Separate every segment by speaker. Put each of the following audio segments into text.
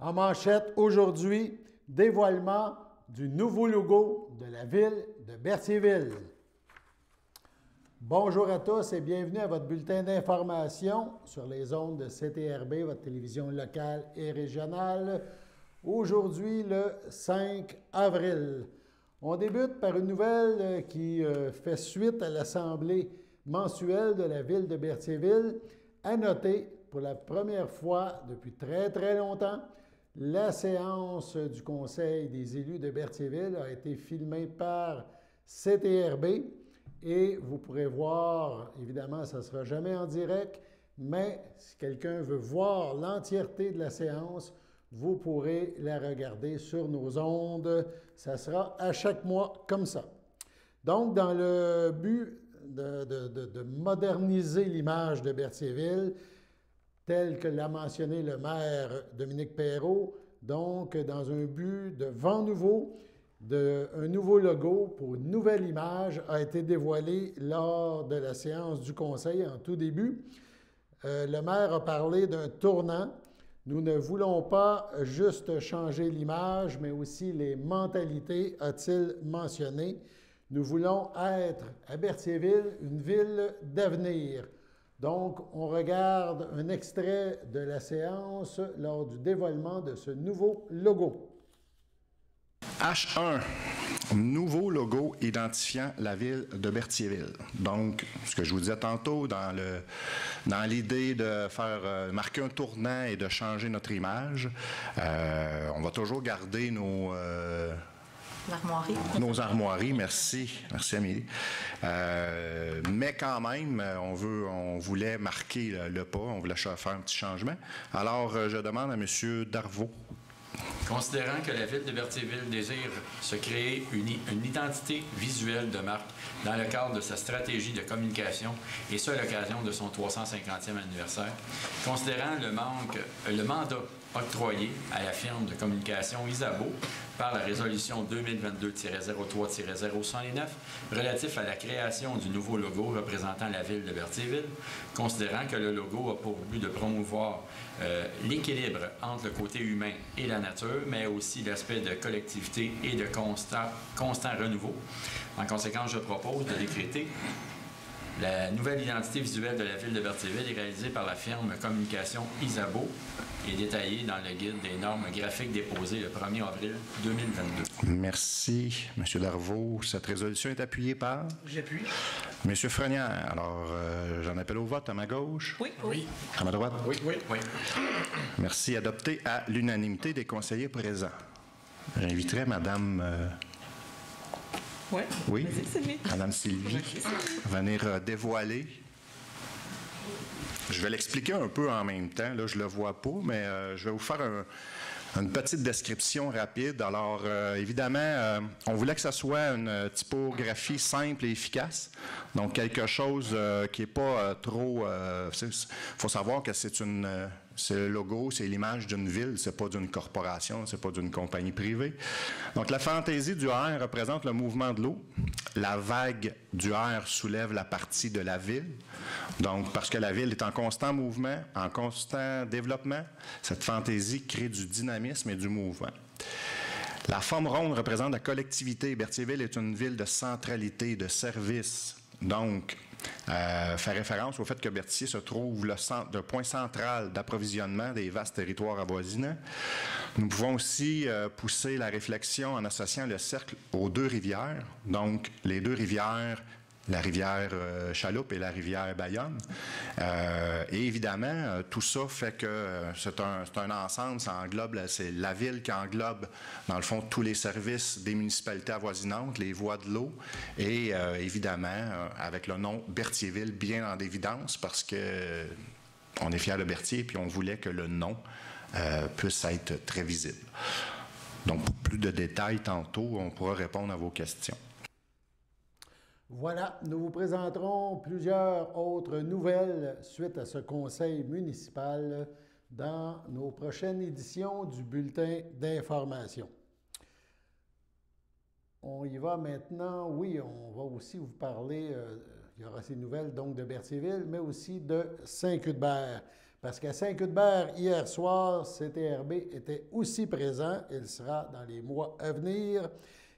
Speaker 1: En manchette aujourd'hui, dévoilement du nouveau logo de la ville de Berthierville. Bonjour à tous et bienvenue à votre bulletin d'information sur les ondes de CTRB, votre télévision locale et régionale. Aujourd'hui, le 5 avril. On débute par une nouvelle qui fait suite à l'assemblée mensuelle de la ville de Berthierville. À noter, pour la première fois depuis très longtemps, la séance du Conseil des élus de Berthierville a été filmée par CTRB et vous pourrez voir, évidemment, ça ne sera jamais en direct, mais si quelqu'un veut voir l'entièreté de la séance, vous pourrez la regarder sur nos ondes. Ça sera à chaque mois comme ça. Donc, dans le but de moderniser l'image de Berthierville, tel que l'a mentionné le maire Dominique Perrault, donc dans un but de vent nouveau, un nouveau logo pour une nouvelle image a été dévoilé lors de la séance du conseil en tout début. Le maire a parlé d'un tournant. Nous ne voulons pas juste changer l'image, mais aussi les mentalités, a-t-il mentionné. Nous voulons être à Berthierville une ville d'avenir. Donc, on regarde un extrait de la séance lors du dévoilement de ce nouveau logo.
Speaker 2: H1, nouveau logo identifiant la ville de Berthierville. Donc, ce que je vous disais tantôt, dans l'idée de faire marquer un tournant et de changer notre image, on va toujours garder nos armoiries, merci Amélie. Mais quand même, on voulait marquer le pas, on voulait faire un petit changement. Alors, je demande à M. Darvaux.
Speaker 3: Considérant que la ville de Berthierville désire se créer une identité visuelle de marque dans le cadre de sa stratégie de communication, et ce à l'occasion de son 350e anniversaire, considérant le mandat octroyé à la firme de communication Isabeau par la résolution 2022-03-069 relatif à la création du nouveau logo représentant la ville de Berthierville, considérant que le logo a pour but de promouvoir l'équilibre entre le côté humain et la nature, mais aussi l'aspect de collectivité et de constant renouveau. En conséquence, je propose de décréter la nouvelle identité visuelle de la ville de Berthierville est réalisée par la firme Communication Isabeau et détaillée dans le guide des normes graphiques déposé le 1er avril 2022.
Speaker 2: Merci, M. Darvaux. Cette résolution est appuyée par?
Speaker 4: J'appuie.
Speaker 2: M. Frenière. Alors, j'en appelle au vote à ma gauche.
Speaker 4: Oui.
Speaker 2: À ma droite?
Speaker 4: Oui.
Speaker 2: Merci. Adopté à l'unanimité des conseillers présents. J'inviterai Mme... Oui, Mme Sylvie, venir dévoiler. Je vais l'expliquer un peu en même temps. Là, je ne le vois pas, mais je vais vous faire une petite description rapide. Alors, évidemment, on voulait que ce soit une typographie simple et efficace. Donc, quelque chose qui n'est pas trop... Il faut savoir que c'est le logo, c'est l'image d'une ville, c'est pas d'une corporation, c'est pas d'une compagnie privée. Donc, la fantaisie du R représente le mouvement de l'eau. La vague du R soulève la partie de la ville. Donc, parce que la ville est en constant mouvement, en constant développement, cette fantaisie crée du dynamisme et du mouvement. La forme ronde représente la collectivité. Berthierville est une ville de centralité, de service. Donc, fait référence au fait que Berthier se trouve le point central d'approvisionnement des vastes territoires avoisinants. Nous pouvons aussi pousser la réflexion en associant le cercle aux deux rivières, donc les deux rivières, la rivière Chaloupe et la rivière Bayonne. Et évidemment, tout ça fait que c'est un ensemble, ça englobe, c'est la ville qui englobe, dans le fond, tous les services des municipalités avoisinantes, les voies de l'eau, et évidemment, avec le nom Berthierville bien en évidence, parce que on est fiers de Berthier, puis on voulait que le nom puisse être très visible. Donc, pour plus de détails tantôt, on pourra répondre à vos questions.
Speaker 1: Voilà, nous vous présenterons plusieurs autres nouvelles suite à ce conseil municipal dans nos prochaines éditions du bulletin d'information. On y va maintenant. Oui, on va aussi vous parler, il y aura ces nouvelles donc de Berthierville, mais aussi de Saint-Cuthbert. Parce qu'à Saint-Cuthbert, hier soir, CTRB était aussi présent. Il sera dans les mois à venir.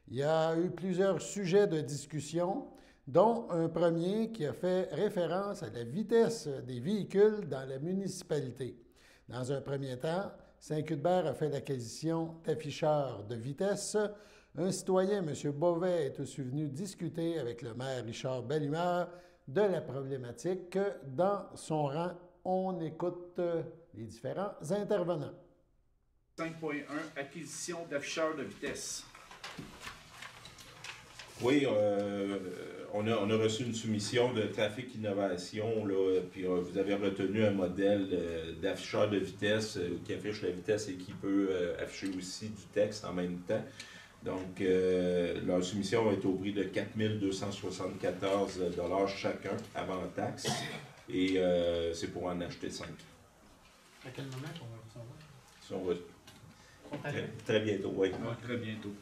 Speaker 1: Il y a eu plusieurs sujets de discussion, dont un premier qui a fait référence à la vitesse des véhicules dans la municipalité. Dans un premier temps, Saint-Cuthbert a fait l'acquisition d'afficheurs de vitesse. Un citoyen, M. Beauvais, est aussi venu discuter avec le maire Richard Bellumeur de la problématique. Dans son rang, on écoute les différents intervenants.
Speaker 4: 5.1, acquisition d'afficheurs de vitesse.
Speaker 5: Oui, on a reçu une soumission de Trafic Innovation, là, puis vous avez retenu un modèle d'afficheur de vitesse qui affiche la vitesse et qui peut afficher aussi du texte en même temps. Donc, leur soumission est au prix de 4 274 $ chacun avant taxe, et c'est pour en acheter 5.
Speaker 6: À quel moment on va recevoir?
Speaker 5: Très bientôt, oui.
Speaker 4: Ouais, très bientôt.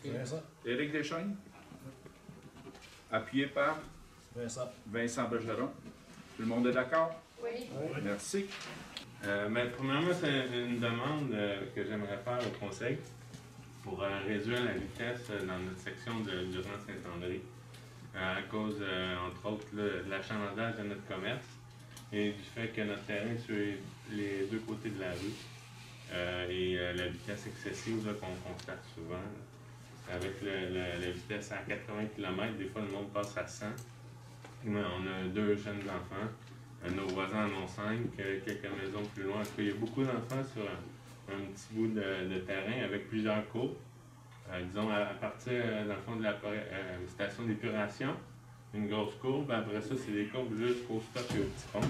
Speaker 6: Vincent.
Speaker 4: Éric Deschaines. Appuyé par Vincent Bergeron. Tout le monde est d'accord?
Speaker 7: Oui.
Speaker 4: Merci.
Speaker 8: Premièrement, c'est une demande que j'aimerais faire au Conseil pour réduire la vitesse dans notre section de Durand-Saint-André à cause, entre autres, de l'achalandage de notre commerce et du fait que notre terrain est sur les deux côtés de la rue et la vitesse excessive qu'on constate souvent. Avec la vitesse à 80 km, des fois le monde passe à 100. On a 2 jeunes enfants. Nos voisins en ont 5, quelques maisons plus loin. Il y a beaucoup d'enfants sur un petit bout de terrain avec plusieurs courbes. Disons, à partir, dans le fond, de la station d'épuration, une grosse courbe. Après ça, c'est des courbes jusqu'au stop et au petit pont.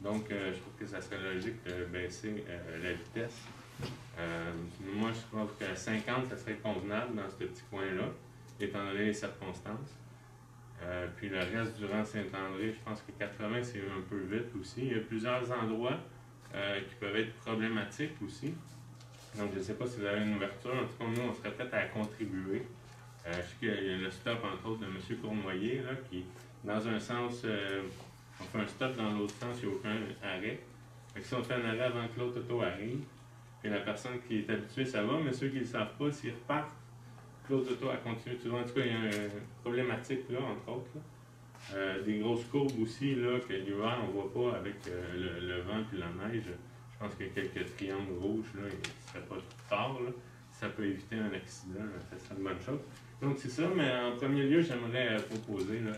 Speaker 8: Donc, je trouve que ça serait logique de baisser la vitesse. Moi, je trouve que 50, ça serait convenable dans ce petit coin-là, étant donné les circonstances. Puis le reste, durant Saint-André, je pense que 80, c'est un peu vite aussi. Il y a plusieurs endroits qui peuvent être problématiques aussi. Donc, je ne sais pas si vous avez une ouverture. En tout cas, nous, on serait prêts à contribuer. Je sais qu'il y a le stop, entre autres, de M. Cournoyer, là, qui, dans un sens, on fait un stop, dans l'autre sens, il n'y a aucun arrêt. Fait que si on fait un arrêt avant que l'autre auto arrive, et la personne qui est habituée, ça va, mais ceux qui ne le savent pas, s'ils repartent, l'autre auto a continué. En tout cas, il y a une problématique là, entre autres. Là. Des grosses courbes aussi, là, que l'hiver, on ne voit pas avec le vent et la neige. Je pense qu'il y a quelques triangles rouges, là, et ce ne serait pas trop tard. Là. Ça peut éviter un accident, ça serait une bonne chose. Donc, c'est ça, mais en premier lieu, j'aimerais proposer là,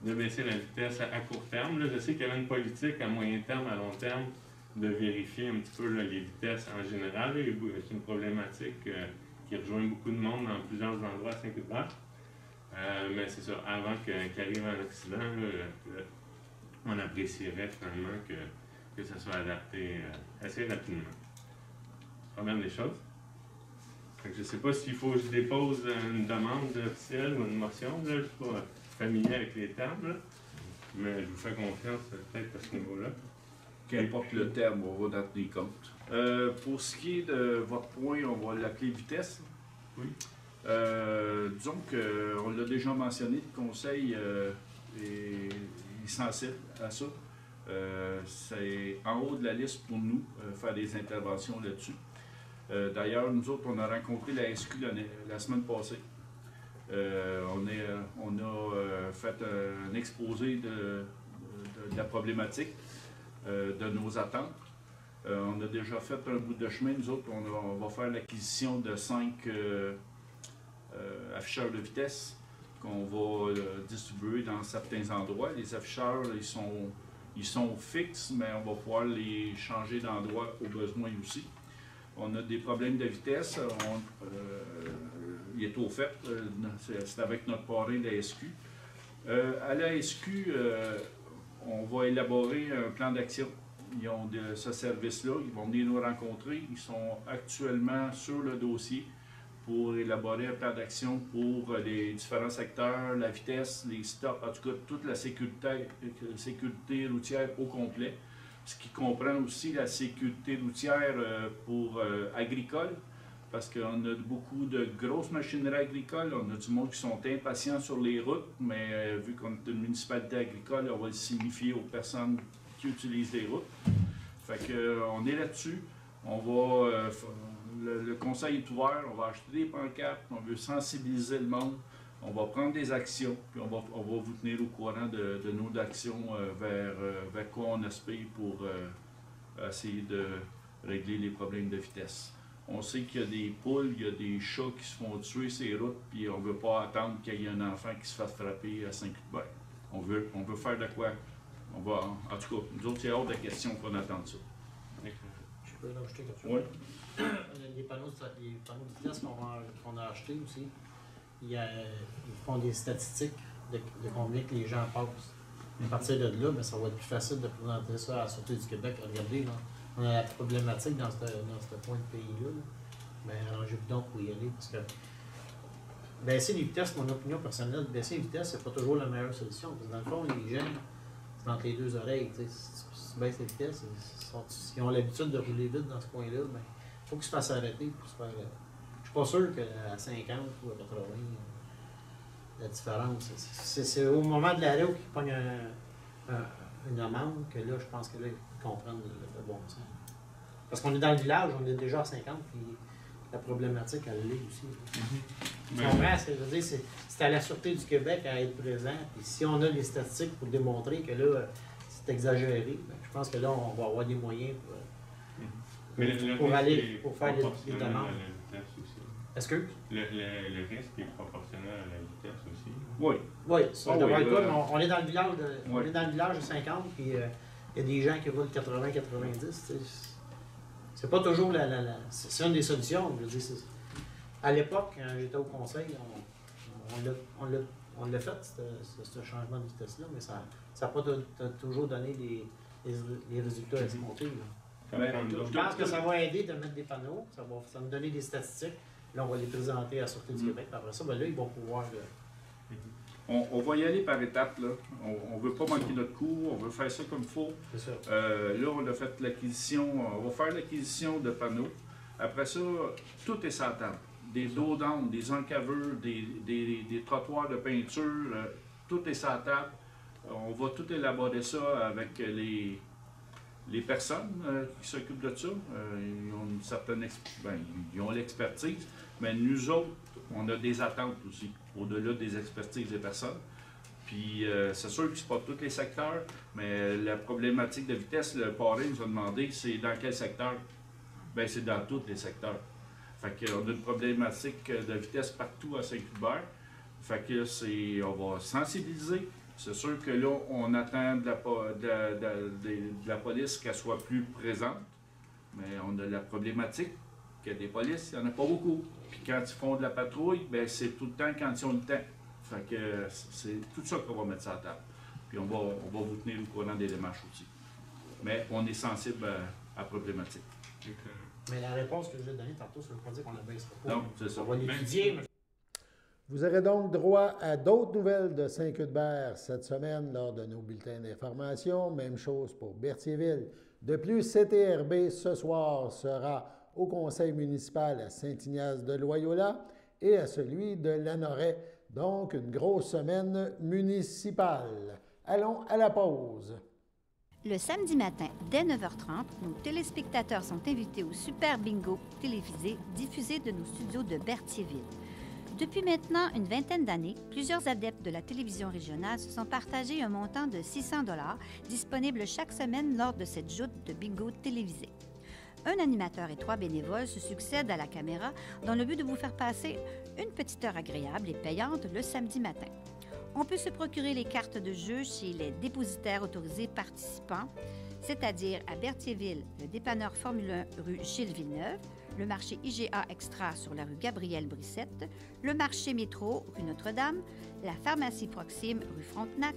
Speaker 8: de baisser la vitesse à court terme. Là, je sais qu'il y avait une politique à moyen terme, à long terme, de vérifier un petit peu là, les vitesses en général. C'est une problématique qui rejoint beaucoup de monde dans plusieurs endroits à Saint-Cuthbert. Mais c'est ça, avant qu'arrive un accident, là, on apprécierait finalement que ça soit adapté assez rapidement. Première des choses. Je ne sais pas s'il faut que je dépose une demande officielle ou une motion. Là. Je ne suis pas familier avec les termes, là. Mais je vous fais confiance peut-être à ce niveau-là.
Speaker 4: Qu'importe le terme, on va dans les comptes. Pour ce qui est de votre point, on va l'appeler vitesse.
Speaker 8: Oui.
Speaker 4: Disons qu'on l'a déjà mentionné, le Conseil est sensible à ça. C'est en haut de la liste pour nous, faire des interventions là-dessus. D'ailleurs, nous autres, on a rencontré la SQ la semaine passée. On a fait un exposé de la problématique. De nos attentes. On a déjà fait un bout de chemin. Nous autres, on va faire l'acquisition de 5 afficheurs de vitesse qu'on va distribuer dans certains endroits. Les afficheurs, ils sont fixes, mais on va pouvoir les changer d'endroit au besoin aussi. On a des problèmes de vitesse. Il est au fait. C'est avec notre parrain de la SQ. À la SQ, on va élaborer un plan d'action. Ils ont de ce service-là. Ils vont venir nous rencontrer. Ils sont actuellement sur le dossier pour élaborer un plan d'action pour les différents secteurs, la vitesse, les stops, en tout cas toute la sécurité routière au complet. Ce qui comprend aussi la sécurité routière pour agricole, parce qu'on a beaucoup de grosses machineries agricoles, on a du monde qui sont impatients sur les routes, mais vu qu'on est une municipalité agricole, on va le signifier aux personnes qui utilisent les routes. Fait que, on est là-dessus. On va, le conseil est ouvert, on va acheter des pancartes, on veut sensibiliser le monde, on va prendre des actions, puis on va vous tenir au courant de nos actions vers quoi on aspire pour essayer de régler les problèmes de vitesse. On sait qu'il y a des poules, il y a des chats qui se font tuer sur les routes, puis on ne veut pas attendre qu'il y ait un enfant qui se fasse frapper à Saint-Cuthbert. On veut faire de quoi? On va, en tout cas, nous autres, il y a hors de question qu'on attende ça.
Speaker 6: Je peux rajouter quelque chose?
Speaker 4: Oui.
Speaker 6: Les panneaux de vitesse qu'on a achetés aussi, ils font des statistiques de combien que les gens passent. À partir de là, ben, ça va être plus facile de présenter ça à la Sûreté du Québec. Regardez, là, on a la problématique dans ce point de pays-là. Ben, arrangez-vous donc pour y aller. Parce que baisser les vitesses, mon opinion personnelle, baisser les vitesses, c'est pas toujours la meilleure solution. Parce que dans le fond, les gens, c'est entre les deux oreilles. Si tu baisses les vitesses, ils ont l'habitude de rouler vite dans ce coin-là, ben, il faut qu'ils se fassent arrêter pour se faire. Je suis pas sûr qu'à 50 ou à 80, la différence. C'est au moment de l'arrêt où ils pognent une amende que là, je pense que là, ils comprennent le bon sens. Parce qu'on est dans le village, on est déjà à 50, puis la problématique, elle l'est aussi. Tu comprends ce que je veux dire? C'est à la Sûreté du Québec à être présent. Puis si on a les statistiques pour démontrer que là, c'est exagéré, ben, je pense que là, on va avoir des moyens pour aller pour faire les demandes. Est-ce que?
Speaker 8: Le risque est proportionnel à la vitesse aussi.
Speaker 4: Oui.
Speaker 6: Oui, ça devrait être good. On est dans le village on est dans le village de 50, puis il y a des gens qui roulent 80-90. C'est pas toujours c'est une des solutions. Je veux dire, à l'époque, quand j'étais au conseil, on l'a fait, ce changement de vitesse-là, mais ça n'a pas toujours donné les résultats escomptés. Je pense que ça va aider de mettre des panneaux, ça va nous donner des statistiques. Là, on va les présenter à la Sûreté du Québec. Après ça, ben là, ils vont pouvoir...
Speaker 4: On va y aller par étapes. Là. On ne veut pas manquer notre coup, on veut faire ça comme il faut.
Speaker 6: C'est ça.
Speaker 4: Là, on a fait l'acquisition, on va faire l'acquisition de panneaux. Après ça, tout est sur la table. Des dos d'âne, des encaveurs, des trottoirs de peinture, tout est sur la table. On va tout élaborer ça avec les personnes qui s'occupent de ça. Ils ont une certaine ils ont l'expertise, mais nous autres, on a des attentes aussi, au-delà des expertises des personnes. Puis c'est sûr que ce n'est pas tous les secteurs, mais la problématique de vitesse, le parrain nous a demandé, c'est dans quel secteur? Bien, c'est dans tous les secteurs. Fait qu'on a une problématique de vitesse partout à Saint-Cuthbert. Fait que on va sensibiliser. C'est sûr que là, on attend de la police qu'elle soit plus présente, mais on a la problématique que des polices, il n'y en a pas beaucoup. Puis quand ils font de la patrouille, ben c'est tout le temps quand ils ont le temps. Fait que c'est tout ça qu'on va mettre sur la table. Puis on va vous tenir au courant des démarches aussi. Mais on est sensible à la problématique.
Speaker 6: Mais la réponse que je vais donner tantôt, ça ne veut pas dire qu'on la baissera pas.
Speaker 4: Non, c'est ça.
Speaker 6: On va l'étudier.
Speaker 1: Vous aurez donc droit à d'autres nouvelles de Saint-Cuthbert cette semaine lors de nos bulletins d'information. Même chose pour Berthierville. De plus, CTRB ce soir sera au conseil municipal à Saint-Ignace-de-Loyola et à celui de Lanoret. Donc, une grosse semaine municipale. Allons à la pause.
Speaker 7: Le samedi matin, dès 9h30, nos téléspectateurs sont invités au Super Bingo télévisé diffusé de nos studios de Berthierville. Depuis maintenant une vingtaine d'années, plusieurs adeptes de la télévision régionale se sont partagés un montant de 600 $ disponible chaque semaine lors de cette joute de bingo télévisé. Un animateur et 3 bénévoles se succèdent à la caméra dans le but de vous faire passer une petite heure agréable et payante le samedi matin. On peut se procurer les cartes de jeu chez les dépositaires autorisés participants, c'est-à-dire à Berthierville, le dépanneur Formule 1 rue Gilles Villeneuve, le marché IGA Extra sur la rue Gabrielle Brissette, le marché Métro rue Notre-Dame, la pharmacie Proxime rue Frontenac,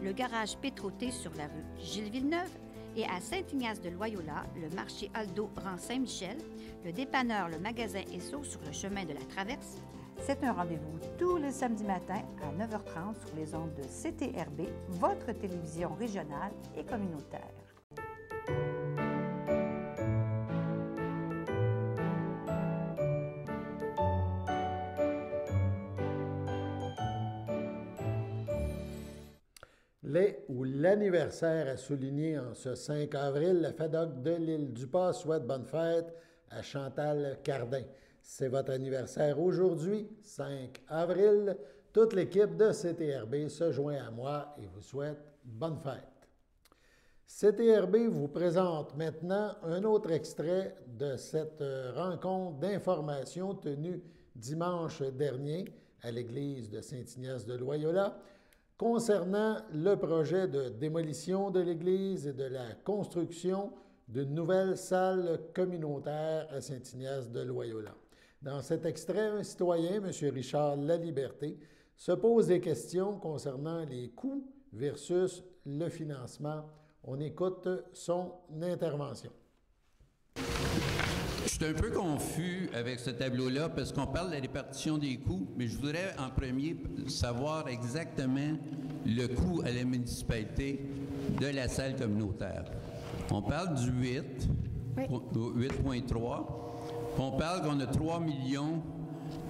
Speaker 7: le garage Pétroté sur la rue Gilles Villeneuve et à Saint-Ignace-de-Loyola, le marché Aldo rang Saint-Michel, le dépanneur Le Magasin Esso sur le chemin de la Traverse. C'est un rendez-vous tous les samedis matins à 9h30 sur les ondes de CTRB, votre télévision régionale et communautaire.
Speaker 1: l'anniversaire à souligner en ce 5 avril, la FADOC de l'Île-du-Pas souhaite bonne fête à Chantal Cardin. C'est votre anniversaire aujourd'hui, 5 avril. Toute l'équipe de CTRB se joint à moi et vous souhaite bonne fête. CTRB vous présente maintenant un autre extrait de cette rencontre d'information tenue dimanche dernier à l'église de Saint-Ignace de Loyola concernant le projet de démolition de l'église et de la construction d'une nouvelle salle communautaire à Saint-Ignace de Loyola. Dans cet extrait, un citoyen, M. Richard Laliberté, se pose des questions concernant les coûts versus le financement. On écoute son intervention.
Speaker 9: Je suis un peu confus avec ce tableau-là parce qu'on parle de la répartition des coûts, mais je voudrais en premier savoir exactement le coût à la municipalité de la salle communautaire. On parle du 8,3. On parle qu'on a 3 millions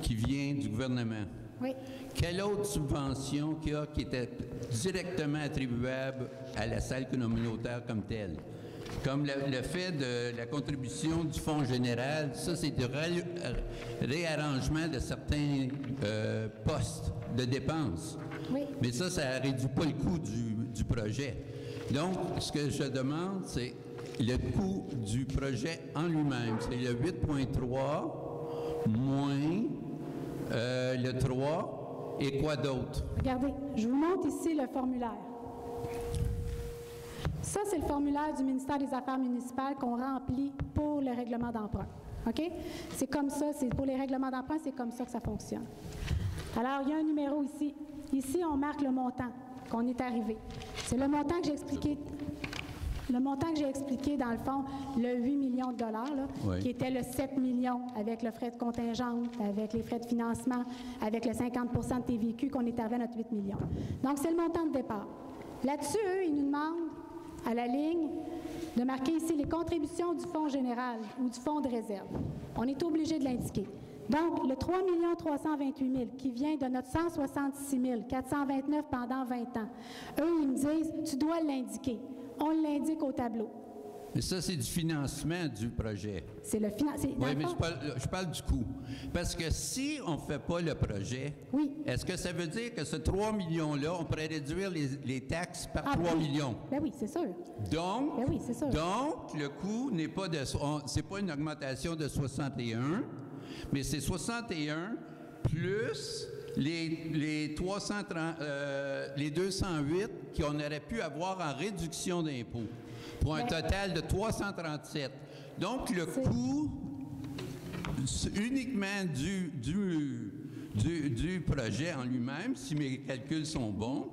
Speaker 9: qui vient du gouvernement.
Speaker 10: Oui.
Speaker 9: Quelle autre subvention qu'il y a qui était directement attribuable à la salle communautaire comme telle? Comme le fait de la contribution du Fonds général, ça c'est du réarrangement de certains postes de dépenses.
Speaker 10: Oui.
Speaker 9: Mais ça ne réduit pas le coût du projet. Donc, ce que je demande, c'est le coût du projet en lui-même. C'est le 8,3 moins le 3 et quoi d'autre?
Speaker 10: Regardez, je vous montre ici le formulaire. Ça, c'est le formulaire du ministère des Affaires municipales qu'on remplit pour le règlement d'emprunt. OK? C'est comme ça, c'est pour les règlements d'emprunt, c'est comme ça que ça fonctionne. Alors, il y a un numéro ici. Ici, on marque le montant qu'on est arrivé. C'est le montant que j'ai expliqué. Le montant que j'ai expliqué, dans le fond, le 8 millions de dollars, là,
Speaker 9: oui,
Speaker 10: qui était le 7 millions avec le frais de contingente, avec les frais de financement, avec le 50 de TVQ, qu'on est arrivé à notre 8 millions. Donc, c'est le montant de départ. Là-dessus, eux, ils nous demandent, à la ligne, de marquer ici les contributions du Fonds général ou du Fonds de réserve. On est obligé de l'indiquer. Donc, le 3 328 000 qui vient de notre 166 429 pendant 20 ans, eux, ils me disent, tu dois l'indiquer. On l'indique au tableau.
Speaker 9: Mais ça, c'est du financement du projet.
Speaker 10: C'est le financement.
Speaker 9: Oui, mais je parle du coût. Parce que si on ne fait pas le projet,
Speaker 10: oui,
Speaker 9: est-ce que ça veut dire que ce 3 millions-là, on pourrait réduire les taxes par 3 millions?
Speaker 10: Ben oui, c'est sûr.
Speaker 9: Donc,
Speaker 10: ben oui, c'est sûr.
Speaker 9: Donc, le coût n'est pas c'est pas une augmentation de 61, mais c'est 61 plus les 208 qu'on aurait pu avoir en réduction d'impôts, pour un total de 337. Donc, le coût uniquement du projet en lui-même, si mes calculs sont bons,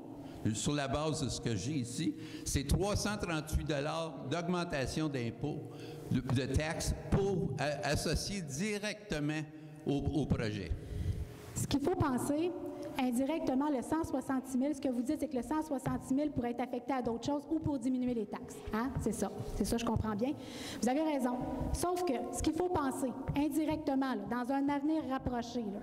Speaker 9: sur la base de ce que j'ai ici, c'est 338 $ d'augmentation d'impôts, de taxes, pour associer directement au projet.
Speaker 10: Ce qu'il faut penser, indirectement, le 166 000, ce que vous dites, c'est que le 166 000 pourrait être affecté à d'autres choses ou pour diminuer les taxes. Hein? C'est ça. C'est ça, je comprends bien. Vous avez raison. Sauf que ce qu'il faut penser, indirectement, là, dans un avenir rapproché, là,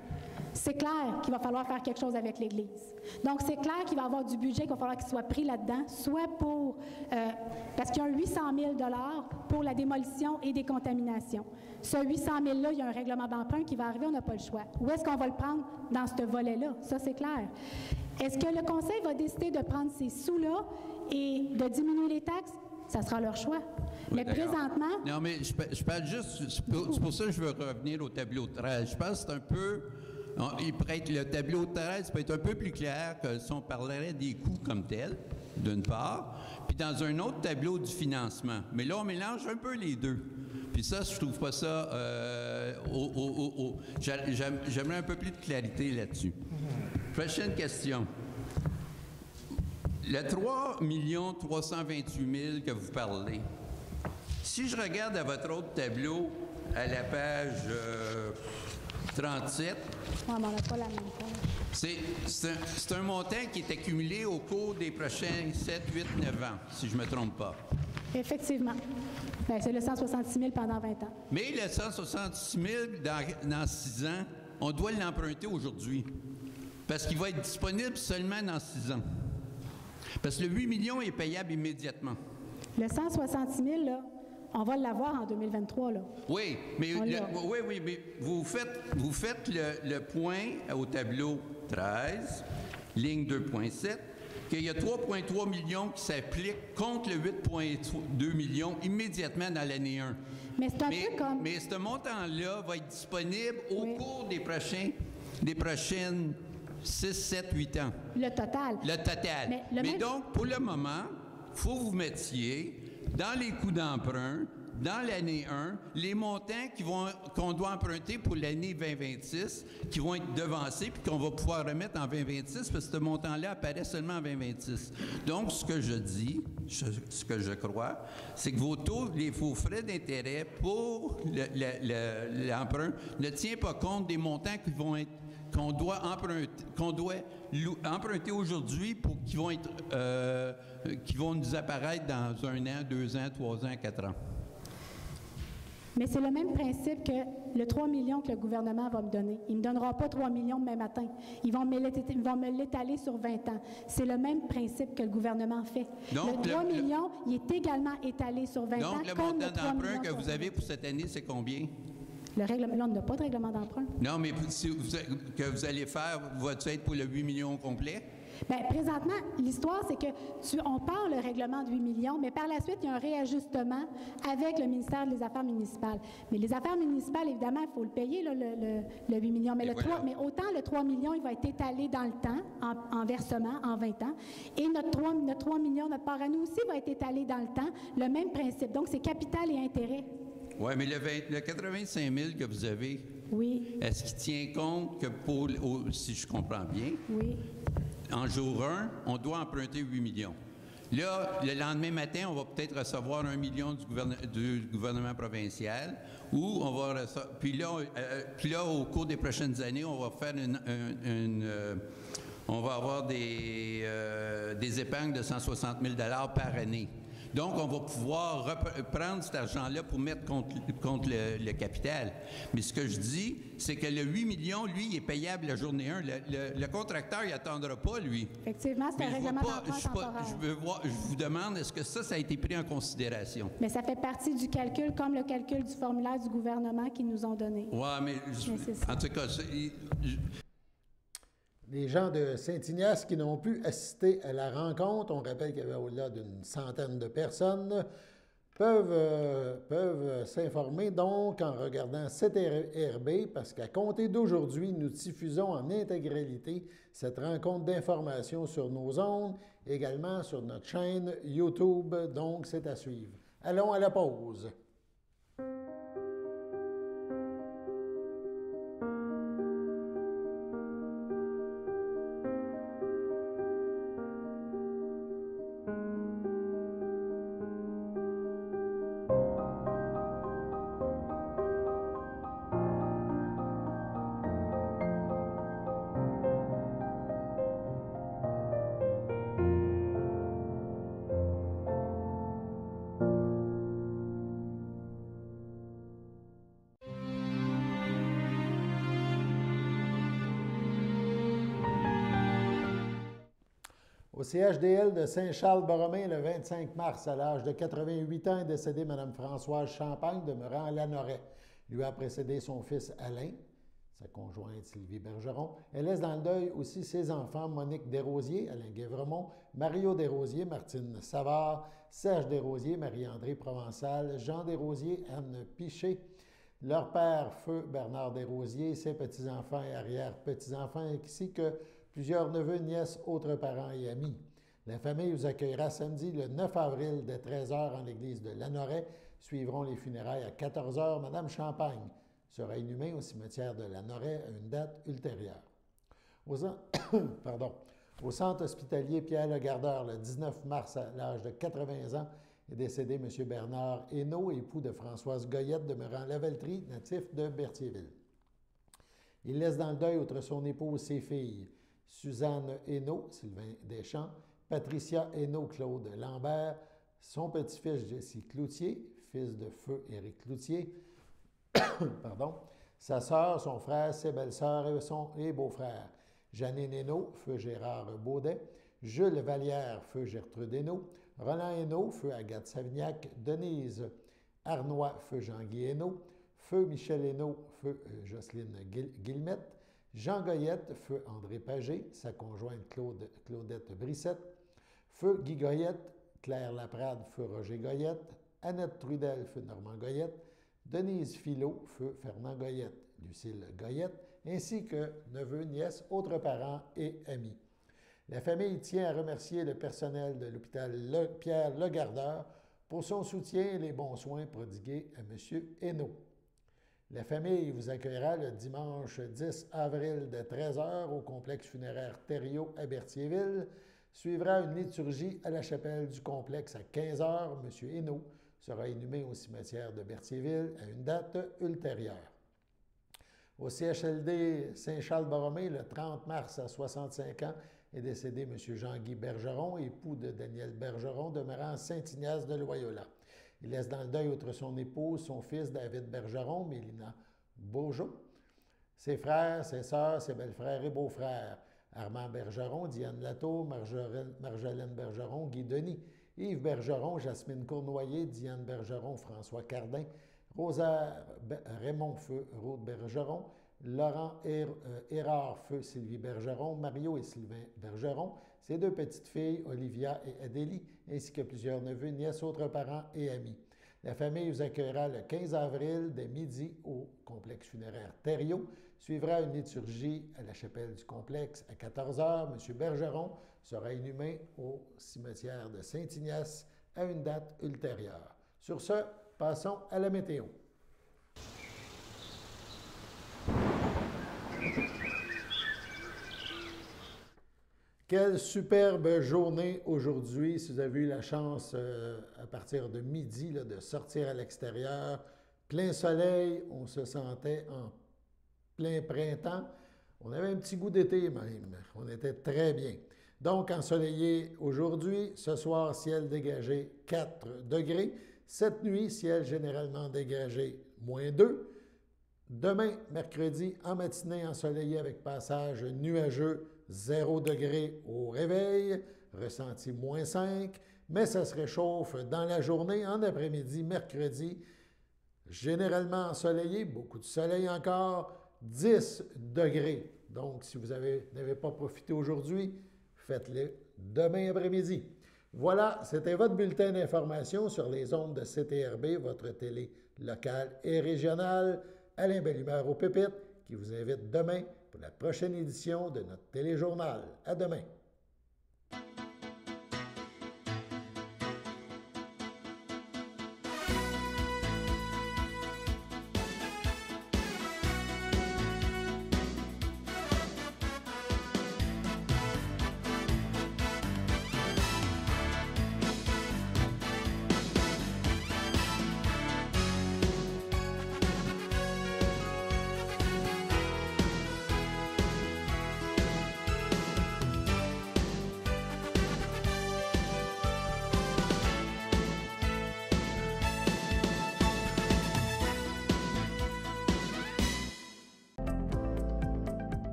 Speaker 10: c'est clair qu'il va falloir faire quelque chose avec l'Église. Donc, c'est clair qu'il va y avoir du budget qu'il va falloir qu'il soit pris là-dedans, soit pour... parce qu'il y a un 800 000 $ pour la démolition et décontamination. Ce 800 000 $-là, il y a un règlement d'emprunt qui va arriver, on n'a pas le choix. Où est-ce qu'on va le prendre? Dans ce volet-là. Ça, c'est clair. Est-ce que le Conseil va décider de prendre ces sous-là et de diminuer les taxes? Ça sera leur choix.
Speaker 9: Oui,
Speaker 10: mais présentement...
Speaker 9: Non, mais je parle juste... C'est pour ça que je veux revenir au tableau 13. Je pense que c'est un peu... le tableau 13 peut être un peu plus clair que si on parlerait des coûts comme tels, d'une part, puis dans un autre tableau du financement. Mais là, on mélange un peu les deux. Puis ça, je trouve pas ça... J'aimerais un peu plus de clarité là-dessus. Prochaine question. Le 3 328 000 que vous parlez, si je regarde à votre autre tableau, à la page 37,
Speaker 10: on n'a pas la même chose.
Speaker 9: C'est un montant qui est accumulé au cours des prochains 7, 8, 9 ans, si je ne me trompe pas.
Speaker 10: Effectivement. Bien, c'est le 166 000 pendant 20 ans.
Speaker 9: Mais le 166 000 dans 6 ans, on doit l'emprunter aujourd'hui. Parce qu'il va être disponible seulement dans 6 ans. Parce que le 8 millions est payable immédiatement.
Speaker 10: Le 166 000, là, on va l'avoir en 2023, là.
Speaker 9: Oui, mais, mais vous faites le point au tableau 13, ligne 2.7, qu'il y a 3,3 millions qui s'appliquent contre le 8,2 millions immédiatement dans l'année 1.
Speaker 10: Mais c'est un peu comme...
Speaker 9: Mais ce montant-là va être disponible au cours des prochaines 6, 7, 8 ans.
Speaker 10: Le total.
Speaker 9: Le total. Mais donc, pour le moment, il faut que vous mettiez dans les coûts d'emprunt, dans l'année 1, les montants qu'on doit emprunter pour l'année 2026, qui vont être devancés, puis qu'on va pouvoir remettre en 2026, parce que ce montant-là apparaît seulement en 2026. Donc, ce que je dis, ce que je crois, c'est que vos frais d'intérêt pour l'emprunt ne tient pas compte des montants qu'on doit emprunter aujourd'hui pour qui vont nous apparaître dans 1 an, 2 ans, 3 ans, 4 ans.
Speaker 10: Mais c'est le même principe que le 3 millions que le gouvernement va me donner. Il ne me donnera pas 3 millions demain matin. Ils vont me l'étaler sur 20 ans. C'est le même principe que le gouvernement fait. Donc, le 3 millions, il est également étalé sur 20 ans.
Speaker 9: Donc, le montant d'emprunt que vous avez pour cette année, c'est combien?
Speaker 10: Le règlement, là, on n'a pas de règlement d'emprunt.
Speaker 9: Non, mais que vous allez faire, va-t-il être pour le 8 millions au complet?
Speaker 10: Bien, présentement, l'histoire, c'est que on part le règlement de 8 millions, mais par la suite, il y a un réajustement avec le ministère des Affaires municipales. Mais les affaires municipales, évidemment, il faut le payer, là, le 8 millions. Mais, mais autant le 3 millions, il va être étalé dans le temps, en versement, en 20 ans. Et notre 3 millions, notre part à nous aussi, va être étalé dans le temps, le même principe. Donc, c'est capital et intérêt.
Speaker 9: Oui, mais le 85 000 que vous avez,
Speaker 10: oui.
Speaker 9: Est-ce qu'il tient compte que si je comprends bien,
Speaker 10: oui.
Speaker 9: En jour 1, on doit emprunter 8 millions. Là, le lendemain matin, on va peut-être recevoir 1 million du gouvernement provincial, ou on va recevoir, puis là, au cours des prochaines années, on va faire on va avoir des épargnes de 160 000 $ par année. Donc, on va pouvoir prendre cet argent-là pour mettre contre le capital. Mais ce que je dis, c'est que le 8 millions, lui, il est payable la journée 1. Le contracteur, il n'attendra pas, lui.
Speaker 10: Effectivement, c'est un règlement d'emprunt temporaire.
Speaker 9: Je vous demande, est-ce que ça a été pris en considération?
Speaker 10: Mais ça fait partie du calcul, comme le calcul du formulaire du gouvernement qu'ils nous ont donné.
Speaker 9: Oui, mais en tout cas...
Speaker 1: Les gens de Saint-Ignace qui n'ont pu assister à la rencontre, on rappelle qu'il y avait au-delà d'une centaine de personnes, peuvent s'informer donc en regardant CTRB, parce qu'à compter d'aujourd'hui, nous diffusons en intégralité cette rencontre d'information sur nos ondes, également sur notre chaîne YouTube, donc c'est à suivre. Allons à la pause. Au CHDL de Saint-Charles-Borromée, le 25 mars, à l'âge de 88 ans, est décédée Mme Françoise Champagne, demeurant à Lanoret. Lui a précédé son fils Alain, sa conjointe Sylvie Bergeron. Elle laisse dans le deuil aussi ses enfants Monique Desrosiers, Alain Guévremont, Mario Desrosiers, Martine Savard, Serge Desrosiers, Marie-André Provençal, Jean Desrosiers, Anne Piché, leur père, feu Bernard Desrosiers, ses petits-enfants et arrière-petits-enfants, ainsi que plusieurs neveux, nièces, autres parents et amis. La famille vous accueillera samedi le 9 avril dès 13h en l'église de Lanoret. Suivront les funérailles à 14h. Madame Champagne sera inhumée au cimetière de Lanoret à une date ultérieure. Au centre hospitalier Pierre-Le Gardeur, le 19 mars, à l'âge de 80 ans, est décédé M. Bernard Hainaut, époux de Françoise Goyette, demeurant Lavellerie, natif de Berthierville. Il laisse dans le deuil, outre son épouse, ses filles, Suzanne Hainaut, Sylvain Deschamps, Patricia Hainaut, Claude Lambert, son petit-fils Jesse Cloutier, fils de feu Éric Cloutier, sa sœur, son frère, ses belles-sœurs et beaux-frères, Janine Hainaut, feu Gérard Baudet, Jules Vallière, feu Gertrude Hainaut. Roland Hainaut, feu Agathe Savignac. Denise Arnois, feu Jean-Guy Hainaut. Feu Michel Hainaut, feu Jocelyne Guillemette. Jean Goyette, feu André Pagé, sa conjointe Claudette Brissette. Feu Guy Goyette, Claire Laprade, feu Roger Goyette. Annette Trudel, feu Normand Goyette. Denise Filot, feu Fernand Goyette. Lucille Goyette, ainsi que neveux, nièces, autres parents et amis. La famille tient à remercier le personnel de l'hôpital Pierre Legardeur pour son soutien et les bons soins prodigués à M. Hainaut. La famille vous accueillera le dimanche 10 avril de 13h au complexe funéraire Thériault à Berthierville. Suivra une liturgie à la chapelle du complexe à 15h. M. Hainaut sera inhumé au cimetière de Berthierville à une date ultérieure. Au CHLD Saint-Charles-Borromée, le 30 mars à 65 ans, est décédé M. Jean-Guy Bergeron, époux de Daniel Bergeron, demeurant à Saint-Ignace de Loyola. Il laisse dans le deuil, outre son épouse, son fils David Bergeron, Mélina Beaujeau, ses frères, ses sœurs, ses belles-frères et beaux-frères, Armand Bergeron, Diane Latour, Marjolaine Bergeron, Guy Denis, Yves Bergeron, Jasmine Cournoyer, Diane Bergeron, François Cardin, Rosa Raymond Feu, Rode Bergeron, Laurent Hérard Feu, Sylvie Bergeron, Mario et Sylvain Bergeron, ses deux petites filles, Olivia et Adélie, ainsi que plusieurs neveux, nièces, autres parents et amis. La famille vous accueillera le 15 avril dès midi au complexe funéraire Thériault. Suivra une liturgie à la chapelle du complexe à 14h. M. Bergeron sera inhumé au cimetière de Saint-Ignace à une date ultérieure. Sur ce, passons à la météo. Quelle superbe journée aujourd'hui. Si vous avez eu la chance à partir de midi de sortir à l'extérieur, plein soleil, on se sentait en plein printemps. On avait un petit goût d'été même. On était très bien. Donc, ensoleillé aujourd'hui. Ce soir, ciel dégagé 4 degrés. Cette nuit, ciel généralement dégagé -2. Demain, mercredi, en matinée, ensoleillé avec passage nuageux, 0 degré au réveil, ressenti -5, mais ça se réchauffe dans la journée. En après-midi, mercredi, généralement ensoleillé, beaucoup de soleil encore, 10 degrés. Donc, si vous n'avez pas profité aujourd'hui, faites-le demain après-midi. Voilà, c'était votre bulletin d'information sur les ondes de CTRB, votre télé locale et régionale. Alain Bellumeur au Pépites, qui vous invite demain pour la prochaine édition de notre téléjournal. À demain.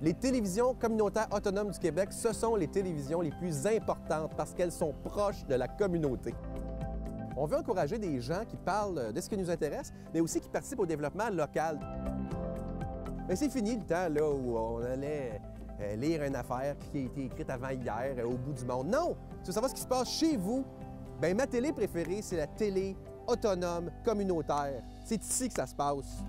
Speaker 11: Les télévisions communautaires autonomes du Québec, ce sont les télévisions les plus importantes parce qu'elles sont proches de la communauté. On veut encourager des gens qui parlent de ce qui nous intéresse, mais aussi qui participent au développement local. Mais c'est fini le temps là, où on allait lire une affaire qui a été écrite avant hier au bout du monde. Non! Tu veux savoir ce qui se passe chez vous? Bien, ma télé préférée, c'est la télé autonome communautaire. C'est ici que ça se passe.